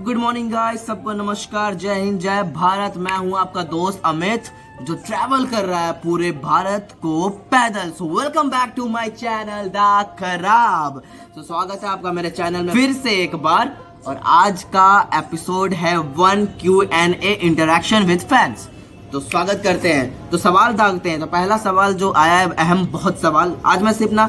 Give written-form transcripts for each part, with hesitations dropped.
Good morning guys, सबको नमस्कार, जय हिंद, जय भारत। मैं हूं आपका दोस्त अमित, जो ट्रैवल कर रहा है पूरे भारत को पैदल। So welcome back to my channel the खराब। तो स्वागत है आपका मेरे चैनल में फिर से एक बार। और आज का एपिसोड है 1 Q&A इंटरेक्शन विद फैंस। तो स्वागत करते हैं, तो सवाल दागते हैं। तो पहला सवाल जो आया है, अहम बहुत सवाल, आज मैं सिर्फ ना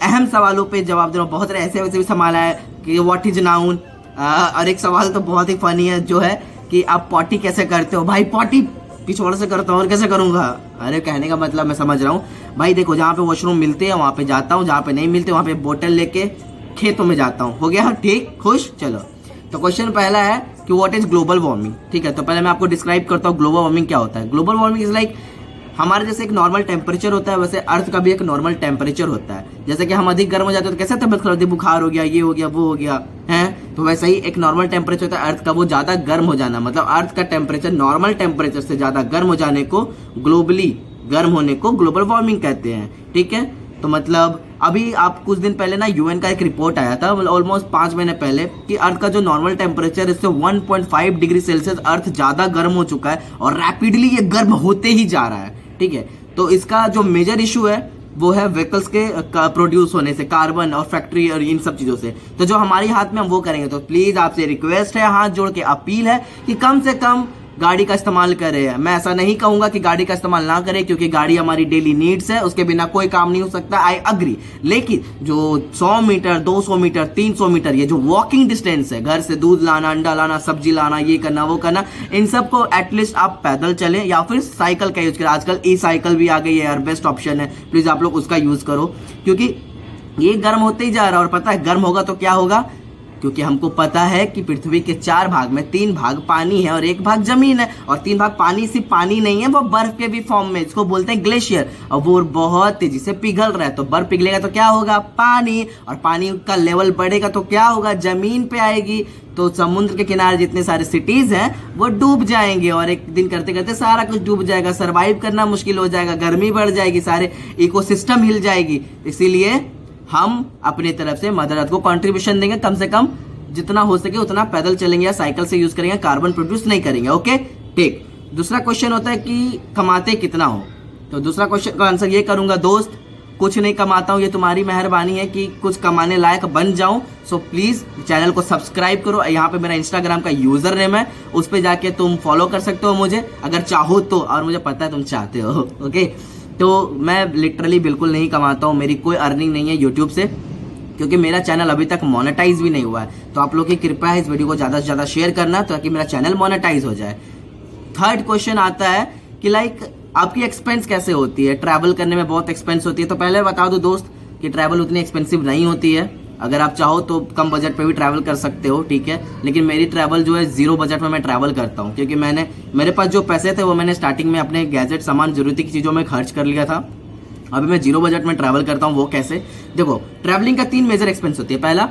अहम सवालों पे जवाब दे रहा हूँ। बहुत सारे ऐसे वैसे भी सवाल आए कि व्हाट इज नाउन, और एक सवाल तो बहुत ही फनी है जो है कि आप पॉटी कैसे करते हो। भाई पॉटी पिछोड़ से करता हूँ और कैसे करूंगा। अरे कहने का मतलब मैं समझ रहा हूँ भाई। देखो, जहाँ पे वॉशरूम मिलते हैं वहाँ पे जाता हूँ, जहाँ पे नहीं मिलते वहाँ पे बोतल लेके खेतों में जाता हूँ। हो गया ठीक, खुश। चलो, तो क्वेश्चन पहला है कि व्हाट इज ग्लोबल वार्मिंग। ठीक है, तो पहले मैं आपको डिस्क्राइब करता हूँ ग्लोबल वार्मिंग क्या होता है। ग्लोबल वार्मिंग इज लाइक हमारे जैसे एक नॉर्मल टेम्परेचर होता है, वैसे अर्थ का भी एक नॉर्मल टेम्परेचर होता है। जैसे कि हम अधिक गर्म हो जाते हैं तो कैसे तबियत खराब होती है, बुखार हो गया, ये हो गया, वो हो गया है। तो वैसे ही एक नॉर्मल टेम्परेचर होता है अर्थ का, वो ज्यादा गर्म हो जाना, मतलब अर्थ का टेम्परेचर नॉर्मल टेम्परेचर से ज्यादा गर्म हो जाने को, ग्लोबली गर्म होने को ग्लोबल वार्मिंग कहते हैं। ठीक है, तो मतलब अभी आप कुछ दिन पहले ना यूएन का एक रिपोर्ट आया था, ऑलमोस्ट 5 महीने पहले, कि अर्थ का जो नॉर्मल टेम्परेचर इससे 1.5 डिग्री सेल्सियस अर्थ ज्यादा गर्म हो चुका है और रैपिडली ये गर्म होते ही जा रहा है। ठीक है, तो इसका जो मेजर इशू है वो है व्हीकल्स के प्रोड्यूस होने से, कार्बन और फैक्ट्री और इन सब चीजों से। तो जो हमारी हाथ में हम वो करेंगे। तो प्लीज आपसे रिक्वेस्ट है, हाथ जोड़ के अपील है कि कम से कम गाड़ी का इस्तेमाल करें। मैं ऐसा नहीं कहूंगा कि गाड़ी का इस्तेमाल ना करें, क्योंकि गाड़ी हमारी डेली नीड्स है, उसके बिना कोई काम नहीं हो सकता, आई अग्री। लेकिन जो 100 मीटर, 200 मीटर, 300 मीटर, ये जो वॉकिंग डिस्टेंस है, घर से दूध लाना, अंडा लाना, सब्जी लाना, ये करना, वो करना, इन सब को एटलीस्ट आप पैदल चलें या फिर साइकिल का यूज करें। आजकल ई साइकिल भी आ गई है यार, बेस्ट ऑप्शन है। प्लीज आप लोग उसका यूज करो, क्योंकि ये गर्म होते ही जा रहा है। और पता है गर्म होगा तो क्या होगा, क्योंकि हमको पता है कि पृथ्वी के 4 भाग में 3 भाग पानी है और 1 भाग जमीन है। और 3 भाग पानी सिर्फ पानी नहीं है, वो बर्फ के भी फॉर्म में, इसको बोलते हैं ग्लेशियर, और वो बहुत तेजी से पिघल रहा है। तो बर्फ पिघलेगा तो क्या होगा, पानी, और पानी का लेवल बढ़ेगा तो क्या होगा, जमीन पे आएगी। तो समुद्र के किनारे जितने सारे सिटीज हैं वो डूब जाएंगे, और एक दिन करते करते सारा कुछ डूब जाएगा, सर्वाइव करना मुश्किल हो जाएगा, गर्मी बढ़ जाएगी, सारे इकोसिस्टम हिल जाएगी। इसीलिए हम अपनी तरफ से मदर अर्थ को कंट्रीब्यूशन देंगे, कम से कम जितना हो सके उतना पैदल चलेंगे या साइकिल से यूज करेंगे, कार्बन प्रोड्यूस नहीं करेंगे। ओके ठीक। दूसरा क्वेश्चन होता है कि कमाते कितना हो। तो दूसरा क्वेश्चन का आंसर ये करूंगा, दोस्त कुछ नहीं कमाता हूं, ये तुम्हारी मेहरबानी है कि कुछ कमाने लायक बन जाऊं। सो प्लीज चैनल को सब्सक्राइब करो। यहाँ पे मेरा इंस्टाग्राम का यूजर नेम है, उस पे जाके तुम फॉलो कर सकते हो मुझे, अगर चाहो तो, और मुझे पता है तुम चाहते हो। ओके, तो मैं लिटरली बिल्कुल नहीं कमाता हूँ, मेरी कोई अर्निंग नहीं है यूट्यूब से, क्योंकि मेरा चैनल अभी तक मोनेटाइज भी नहीं हुआ है। तो आप लोग की कृपया है इस वीडियो को ज़्यादा से ज़्यादा शेयर करना ताकि मेरा चैनल मोनेटाइज हो जाए। थर्ड क्वेश्चन आता है कि लाइक आपकी एक्सपेंस कैसे होती है, ट्रैवल करने में बहुत एक्सपेंस होती है। तो पहले बता दो दोस्त कि ट्रैवल उतनी एक्सपेंसिव नहीं होती है। अगर आप चाहो तो कम बजट पे भी ट्रैवल कर सकते हो, ठीक है। लेकिन मेरी ट्रैवल जो है 0 बजट में मैं ट्रैवल करता हूँ, क्योंकि मेरे पास जो पैसे थे वो मैंने स्टार्टिंग में अपने गैजेट, सामान, जरूरत की चीज़ों में खर्च कर लिया था। अभी मैं 0 बजट में ट्रैवल करता हूँ। वो कैसे, देखो, ट्रैवलिंग का 3 मेजर एक्सपेंस होती है। पहला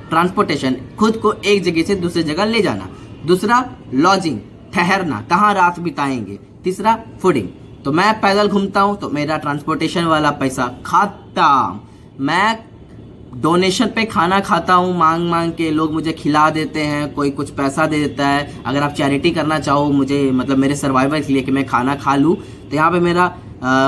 ट्रांसपोर्टेशन, खुद को एक जगह से दूसरी जगह ले जाना। दूसरा लॉजिंग, ठहरना, कहाँ रात बिताएंगे। तीसरा फूडिंग। तो मैं पैदल घूमता हूँ तो मेरा ट्रांसपोर्टेशन वाला पैसा खत्म। मैं डोनेशन पे खाना खाता हूँ, मांग मांग के लोग मुझे खिला देते हैं, कोई कुछ पैसा दे देता है। अगर आप चैरिटी करना चाहो मुझे, मतलब मेरे सर्वाइवल के लिए कि मैं खाना खा लूँ, तो यहाँ पे मेरा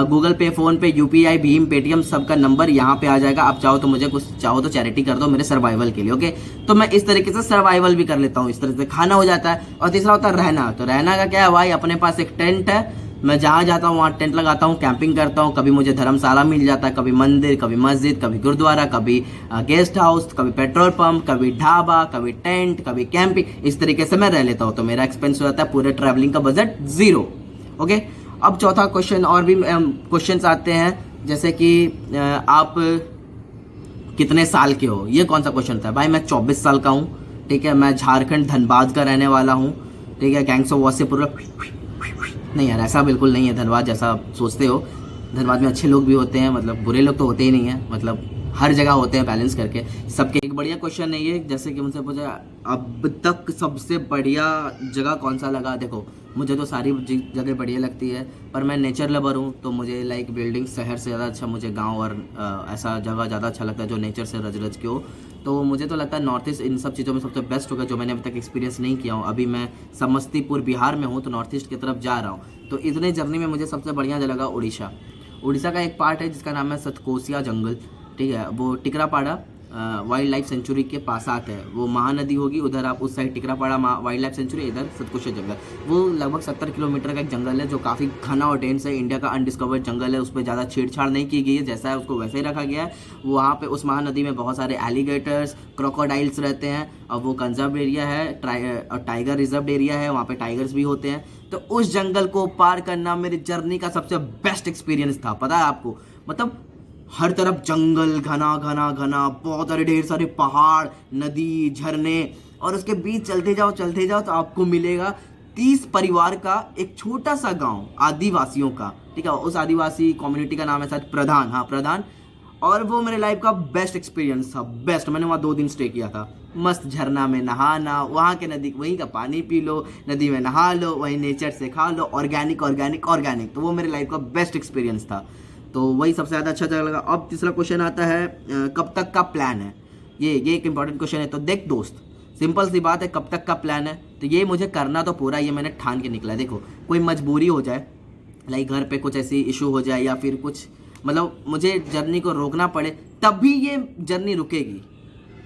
गूगल पे, फोन पे, यूपीआई, भीम, पेटीएम सबका नंबर यहाँ पे आ जाएगा। आप चाहो तो मुझे कुछ, चाहो तो चैरिटी कर दो मेरे सर्वाइवल के लिए। ओके, तो मैं इस तरीके से सर्वाइवल भी कर लेता हूँ, इस तरह से खाना हो जाता है। और तीसरा होता है रहना। तो रहना का क्या है भाई, अपने पास एक टेंट है, मैं जहाँ जाता हूँ वहाँ टेंट लगाता हूँ, कैंपिंग करता हूँ। कभी मुझे धर्मशाला मिल जाता है, कभी मंदिर, कभी मस्जिद, कभी गुरुद्वारा, कभी गेस्ट हाउस, कभी पेट्रोल पंप, कभी ढाबा, कभी टेंट, कभी कैंपिंग। इस तरीके से मैं रह लेता हूँ। तो मेरा एक्सपेंस हो जाता है पूरे ट्रैवलिंग का बजट 0। ओके, अब चौथा क्वेश्चन, और भी क्वेश्चंस आते हैं, जैसे कि आप कितने साल के हो। ये कौन सा क्वेश्चन होता है भाई, मैं 24 साल का हूँ, ठीक है। मैं झारखंड धनबाद का रहने वाला हूँ, ठीक है। गैंग्स ऑफ वासेपुर, नहीं यार ऐसा बिल्कुल नहीं है धनबाद जैसा सोचते हो। धनबाद में अच्छे लोग भी होते हैं, मतलब बुरे लोग तो होते ही नहीं है, मतलब हर जगह होते हैं बैलेंस करके सबके। एक बढ़िया क्वेश्चन है ये, जैसे कि मुझसे पूछा अब तक सबसे बढ़िया जगह कौन सा लगा। देखो मुझे तो सारी जगह बढ़िया लगती है, पर मैं नेचर लवर हूँ, तो मुझे लाइक बिल्डिंग शहर से ज़्यादा अच्छा मुझे गांव और ऐसा जगह ज़्यादा अच्छा लगता है जो नेचर से रज रज के हो। तो मुझे तो लगता है नॉर्थ ईस्ट इन सब चीज़ों में सबसे बेस्ट होगा, जो मैंने अभी तक एक्सपीरियंस नहीं किया हूँ। अभी मैं समस्तीपुर बिहार में हूँ, तो नॉर्थ ईस्ट की तरफ जा रहा हूँ। तो इतने जर्नी में मुझे सबसे बढ़िया लगा उड़ीसा। उड़ीसा का एक पार्ट है जिसका नाम है सतकोसिया जंगल, ठीक है। वो टिकरापाड़ा वाइल्ड लाइफ सेंचुरी के पास आते हैं। वो महानदी होगी उधर, आप उस साइड टिकरापाड़ा वाइल्ड लाइफ सेंचुरी, इधर सतकोशिया जंगल। वो लगभग 70 किलोमीटर का एक जंगल है जो काफ़ी घना और डेंस है। इंडिया का अनडिस्कवर्ड जंगल है, उस पर ज़्यादा छेड़छाड़ नहीं की गई है, जैसा है उसको वैसे ही रखा गया है। वहाँ पे उस महानदी में बहुत सारे एलिगेटर्स, क्रोकोडाइल्स रहते हैं, और वो कंजर्व एरिया है, टाइगर रिजर्व एरिया है, वहाँ पे टाइगर्स भी होते हैं। तो उस जंगल को पार करना मेरी जर्नी का सबसे बेस्ट एक्सपीरियंस था। पता है आपको, मतलब हर तरफ जंगल, घना घना घना, बहुत सारे ढेर सारे पहाड़, नदी, झरने, और उसके बीच चलते जाओ तो आपको मिलेगा 30 परिवार का एक छोटा सा गांव आदिवासियों का, ठीक है। उस आदिवासी कम्युनिटी का नाम है शायद प्रधान, हाँ प्रधान। और वो मेरे लाइफ का बेस्ट एक्सपीरियंस था, बेस्ट। मैंने वहाँ 2 दिन स्टे किया था। मस्त झरना में नहाना, वहाँ के नदी वहीं का पानी पी लो, नदी में नहा लो, वहीं नेचर से खा लो, ऑर्गेनिक ऑर्गेनिक ऑर्गेनिक। तो वो मेरे लाइफ का बेस्ट एक्सपीरियंस था, तो वही सबसे ज़्यादा अच्छा जगह लगा। अब तीसरा क्वेश्चन आता है कब तक का प्लान है। ये एक इंपॉर्टेंट क्वेश्चन है। तो देख दोस्त, सिंपल सी बात है, कब तक का प्लान है, तो ये मुझे करना तो पूरा, ये मैंने ठान के निकला है। देखो कोई मजबूरी हो जाए, लाइक घर पे कुछ ऐसी इशू हो जाए, या फिर कुछ मतलब मुझे जर्नी को रोकना पड़े, तब भी ये जर्नी रुकेगी।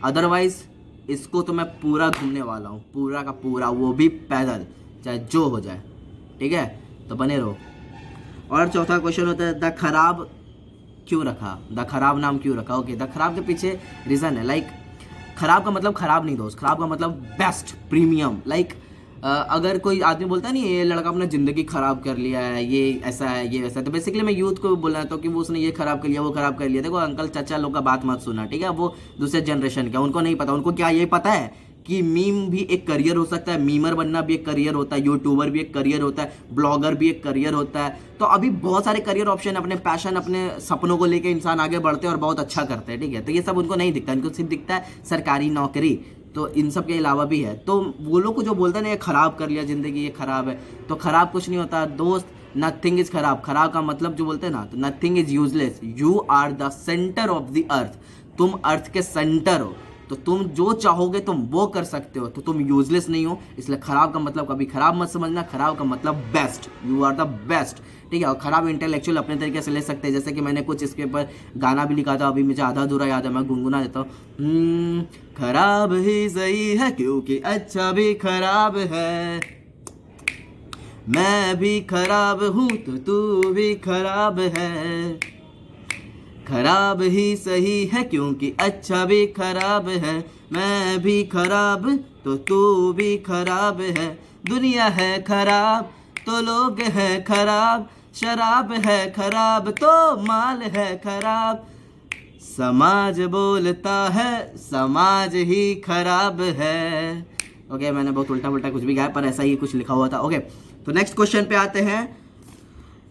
अदरवाइज इसको तो मैं पूरा घूमने वाला हूँ, पूरा का पूरा, वो भी पैदल, चाहे जो हो जाए, ठीक है। तो बने रहो। और चौथा क्वेश्चन होता है द खराब क्यों रखा, द खराब नाम क्यों रखा। ओके, द खराब के पीछे रीज़न है, लाइक खराब का मतलब खराब नहीं दोस्त, खराब का मतलब बेस्ट, प्रीमियम। लाइक अगर कोई आदमी बोलता है नहीं ये लड़का अपना ज़िंदगी ख़राब कर लिया है, ये ऐसा है, ये वैसा है, तो बेसिकली मैं यूथ को बोलना चाहता हूँ कि वो उसने ये ख़राब कर लिया, वो ख़राब कर लिया। देखो अंकल चाचा लोग का बात मत सुना, ठीक है। वो दूसरे जनरेशन का, उनको नहीं पता। उनको क्या ये पता है कि मीम भी एक करियर हो सकता है, मीमर बनना भी एक करियर होता है, यूट्यूबर भी एक करियर होता है, ब्लॉगर भी एक करियर होता है। तो अभी बहुत सारे करियर ऑप्शन, अपने पैशन, अपने सपनों को लेके इंसान आगे बढ़ते हैं और बहुत अच्छा करते हैं, ठीक है। तो ये सब उनको नहीं दिखता, इनको सिर्फ दिखता है सरकारी नौकरी। तो इन सब के अलावा भी है। तो वो लोग को जो बोलते हैं ना ये ख़राब कर लिया ज़िंदगी, ये ख़राब है, तो ख़राब कुछ नहीं होता दोस्त। नथिंग इज़ ख़राब। ख़राब का मतलब जो बोलते हैं ना, तो nothing is useless, you are the centre of the earth. तुम अर्थ के सेंटर हो, तो तुम जो चाहोगे तुम वो कर सकते हो, तो तुम यूजलेस नहीं हो। इसलिए खराब का मतलब कभी खराब मत समझना, खराब का मतलब best, you are the best, ठीक है। और खराब इंटेलेक्चुअल अपने तरीके से ले सकते हैं, जैसे कि मैंने कुछ इसके ऊपर गाना भी लिखा था, अभी मुझे आधा अधूरा याद है, मैं गुनगुना देता हूँ। खराब ही सही है क्योंकि अच्छा भी खराब है, मैं भी खराब हूँ तो तू भी खराब है, खराब ही सही है क्योंकि अच्छा भी खराब है, मैं भी खराब तो तू भी खराब है, दुनिया है खराब तो लोग हैं खराब, शराब है खराब तो माल है खराब, समाज बोलता है समाज ही खराब है। ओके, मैंने बहुत उल्टा पुल्टा कुछ भी गाया, पर ऐसा ही कुछ लिखा हुआ था। ओके, तो नेक्स्ट क्वेश्चन पे आते हैं।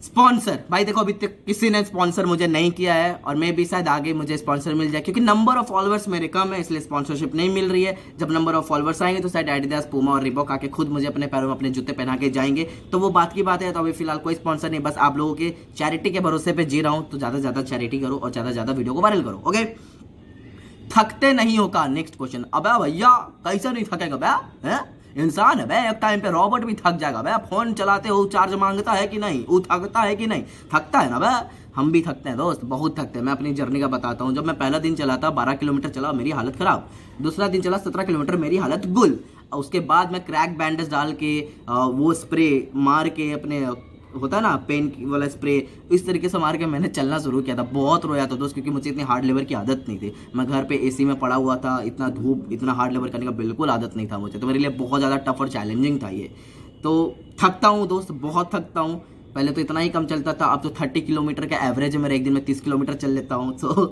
स्पॉन्सर, भाई देखो अभी तक किसी ने स्पॉन्सर मुझे नहीं किया है, और मैं भी शायद आगे मुझे स्पॉन्सर मिल जाए, क्योंकि नंबर ऑफ फॉलोअर्स मेरे कम है, इसलिए स्पॉन्सरशिप नहीं मिल रही है। जब नंबर ऑफ फॉलोअर्स आएंगे तो शायद एडिडास, पूमा और रिबॉक आके खुद मुझे अपने पैरों में अपने जूते पहना के जाएंगे, तो वो बात की बात है। तो अभी फिलहाल कोई स्पॉन्सर नहीं, बस आप लोगों के चैरिटी के भरोसे पे जी रहा हूँ। तो ज़्यादा से ज़्यादा चैरिटी करो और ज़्यादा से ज़्यादा वीडियो को वायरल करो। ओके, थकते नहीं हो का नेक्स्ट क्वेश्चन। अबे भैया कैसे नहीं थकेगा भैया, है इंसान है भाई, एक टाइम पे रॉबोट भी थक जाएगा भाई। फोन चलाते हो चार्ज मांगता है कि नहीं, वो थकता है कि नहीं, थकता है ना भाई। हम भी थकते हैं दोस्त, बहुत थकते हैं। मैं अपनी जर्नी का बताता हूँ। जब मैं पहला दिन चला था 12 किलोमीटर चला, मेरी हालत खराब। दूसरा दिन चला 17 किलोमीटर, मेरी हालत गुल। उसके बाद मैं क्रैक बैंडेज डाल के वो स्प्रे मार के, अपने होता है ना पेन वाला स्प्रे, इस तरीके से मार के मैंने चलना शुरू किया था। बहुत रोया था दोस्त, क्योंकि मुझे इतनी हार्ड लेबर की आदत नहीं थी। मैं घर पे एसी में पड़ा हुआ था, इतना धूप, इतना हार्ड लेबर करने का बिल्कुल आदत नहीं था मुझे। तो मेरे लिए बहुत ज़्यादा टफ और चैलेंजिंग था ये। तो थकता हूँ दोस्त, बहुत थकता हूँ। पहले तो इतना ही कम चलता था, अब तो 30 किलोमीटर का एवरेज है मेरा, एक दिन में 30 किलोमीटर चल लेता हूँ। तो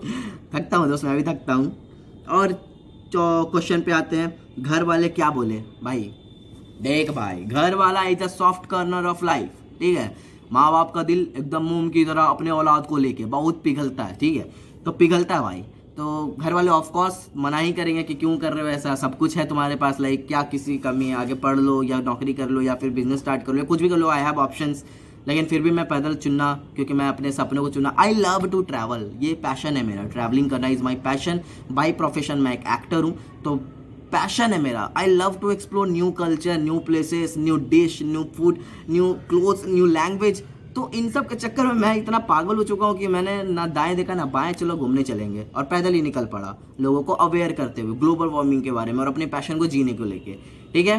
थकता हूँ दोस्त, मैं भी थकता हूँ। और क्वेश्चन पे आते हैं, घर वाले क्या बोले। भाई देख भाई, घर वाला is a soft corner of life, ठीक है। माँ बाप का दिल एकदम मोम की तरह अपने औलाद को लेके बहुत पिघलता है, ठीक है। तो पिघलता है भाई, तो घर वाले ऑफ कोर्स मना ही करेंगे कि क्यों कर रहे हो ऐसा, सब कुछ है तुम्हारे पास, लाइक क्या किसी कमी है, आगे पढ़ लो या नौकरी कर लो या फिर बिजनेस स्टार्ट कर लो या कुछ भी कर लो, आई हैव ऑप्शंस। लेकिन फिर भी मैं पैदल चुनना, क्योंकि मैं अपने सपनों को चुना। आई लव टू ट्रैवल, ये पैशन है मेरा, ट्रैवलिंग करना is my passion. By profession मैं एक एक्टर हूँ, तो पैशन है मेरा। I love to explore new culture, new places, new dish, new food, new clothes, new language. तो इन सब के चक्कर में मैं इतना पागल हो चुका हूँ कि मैंने ना दाएं देखा ना बाएं, चलो घूमने चलेंगे, और पैदल ही निकल पड़ा, लोगों को अवेयर करते हुए ग्लोबल वार्मिंग के बारे में और अपने पैशन को जीने को लेके। ठीक है,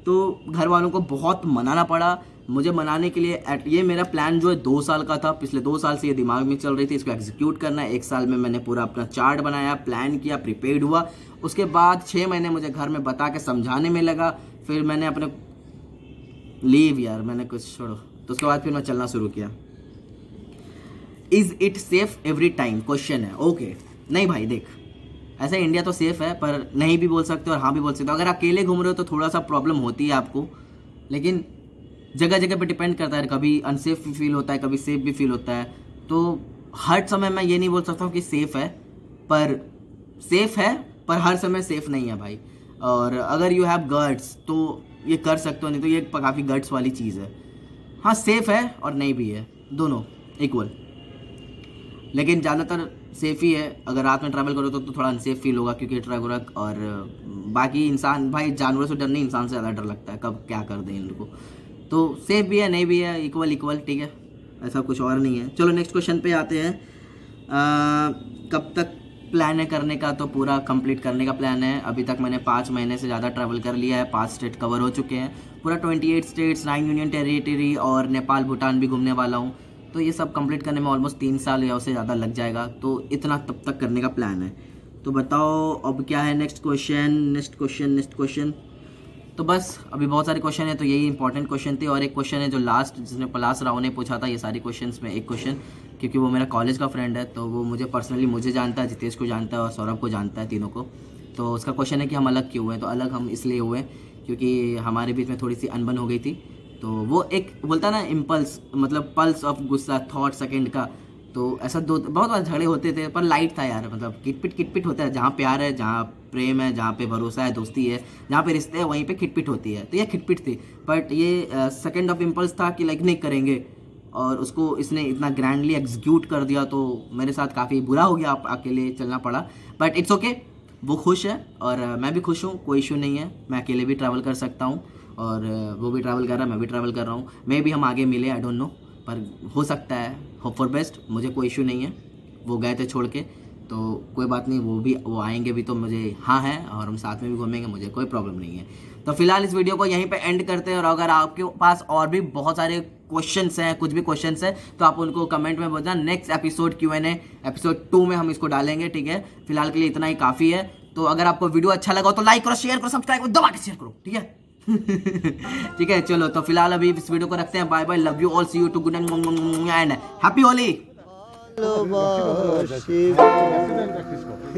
तो घर वालों को बहुत मनाना पड़ा। मुझे मनाने के लिए ये मेरा प्लान जो है 2 साल का था, पिछले 2 साल से ये दिमाग में चल रही थी, इसको एग्जीक्यूट करना है। 1 साल में मैंने पूरा अपना चार्ट बनाया, प्लान किया, प्रिपेयर्ड हुआ। उसके बाद 6 महीने मुझे घर में बता के समझाने में लगा, फिर मैंने अपने लीव यार मैंने कुछ छोड़ो, तो उसके बाद फिर मैं चलना शुरू किया। Is it safe every time, question है। ओके, नहीं भाई देख, ऐसे इंडिया तो सेफ है, पर नहीं भी बोल सकते और हाँ भी बोल सकते हो। अगर अकेले घूम रहे हो तो थोड़ा सा प्रॉब्लम होती है आपको, लेकिन जगह जगह पे डिपेंड करता है, कभी अनसेफ भी फील होता है, कभी सेफ भी फील होता है। तो हर समय मैं ये नहीं बोल सकता हूँ कि सेफ है, पर हर समय सेफ नहीं है भाई। और अगर यू हैव गट्स तो ये कर सकते हो, नहीं तो ये काफ़ी गट्स वाली चीज़ है। हाँ, सेफ है और नहीं भी है, दोनों इक्वल, लेकिन ज़्यादातर सेफ ही है। अगर रात में ट्रैवल करो तो थोड़ा अनसेफ फील होगा, क्योंकि ट्रक और बाकी इंसान, भाई जानवरों से डर नहीं, इंसान से ज़्यादा डर लगता है, कब क्या कर दें इनको। तो सेफ भी है, नहीं भी है, इक्वल। ठीक है, ऐसा कुछ और नहीं है। चलो नेक्स्ट क्वेश्चन पे आते हैं। कब तक प्लान है करने का? तो पूरा कंप्लीट करने का प्लान है। अभी तक मैंने 5 महीने से ज़्यादा ट्रैवल कर लिया है, 5 स्टेट कवर हो चुके हैं, पूरा 28 स्टेट्स, 9 यूनियन टेरिटरी और नेपाल भूटान भी घूमने वाला हूँ। तो ये सब कंप्लीट करने में ऑलमोस्ट 3 साल या उससे ज़्यादा लग जाएगा, तो इतना तब तक करने का प्लान है। तो बताओ अब क्या है नेक्स्ट क्वेश्चन। तो बस अभी बहुत सारे क्वेश्चन है, तो यही इंपॉर्टेंट क्वेश्चन थे। और एक क्वेश्चन है जो जिसने पलाश राव ने पूछा था, ये सारे क्वेश्चंस में एक क्वेश्चन, क्योंकि वो मेरा कॉलेज का फ्रेंड है, तो वो मुझे पर्सनली मुझे जानता है, जितेश को जानता है और सौरभ को जानता है, तीनों को। तो उसका क्वेश्चन है कि हम अलग क्यों हुए? तो अलग हम इसलिए हुए क्योंकि हमारे बीच में थोड़ी सी अनबन हो गई थी। तो वो एक बोलता ना इम्पल्स, मतलब पल्स ऑफ गुस्सा, थॉट सेकेंड का। तो ऐसा बहुत बार झगड़े होते थे, पर लाइट था यार, मतलब किटपिट होता है। जहाँ प्यार है, जहाँ प्रेम है, जहाँ पे भरोसा है, दोस्ती है, जहाँ पे रिश्ते हैं, वहीं पे खिटपिट होती है। तो ये खिटपिट थी, बट ये सेकेंड ऑफ इम्पल्स था कि लाइक नहीं करेंगे, और उसको इसने इतना ग्रैंडली एग्जीक्यूट कर दिया। तो मेरे साथ काफ़ी बुरा हो गया, अकेले चलना पड़ा, बट इट्स ओके। वो खुश है और मैं भी खुश हूँ, कोई इशू नहीं है। मैं अकेले भी ट्रैवल कर सकता हूँ, और वो भी ट्रैवल कर रहा है, मैं भी ट्रैवल कर रहा हूँ। मे भी हम आगे मिले, आई डोंट नो, पर हो सकता है, होप फॉर बेस्ट। मुझे कोई इशू नहीं है, वो गए थे छोड़ के, तो कोई बात नहीं, वो आएंगे भी तो मुझे हाँ है, और हम साथ में भी घूमेंगे, मुझे कोई प्रॉब्लम नहीं है। तो फिलहाल इस वीडियो को यहीं पे एंड करते हैं, और अगर आपके पास और भी बहुत सारे क्वेश्चंस हैं, कुछ भी क्वेश्चंस हैं, तो आप उनको कमेंट में बताना। नेक्स्ट एपिसोड Q&A एपिसोड 2 में हम इसको डालेंगे, ठीक है। फिलहाल के लिए इतना ही काफ़ी है। तो अगर आपको वीडियो अच्छा लगा तो लाइक करो, शेयर करो, सब्सक्राइब करो, दबा के शेयर करो, ठीक है। ठीक है, चलो तो फिलहाल अभी इस वीडियो को रखते हैं। Bye bye, love you all, see you too, good and happy Holi.